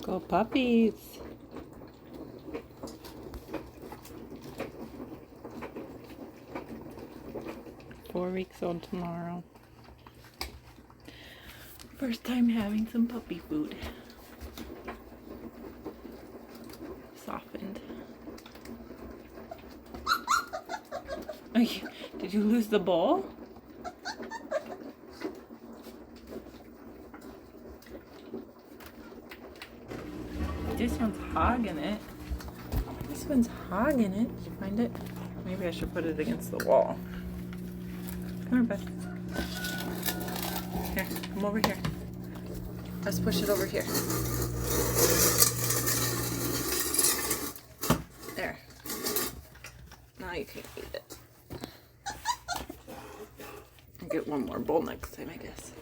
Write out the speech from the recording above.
Go puppies. Four weeks old tomorrow. First time having some puppy food. Softened. Did you lose the bowl? This one's hogging it. This one's hogging it. Did you find it? Maybe I should put it against the wall. Come here, bud. Here, come over here. Let's push it over here. There. Now you can eat it. I'll get one more bowl next time, I guess.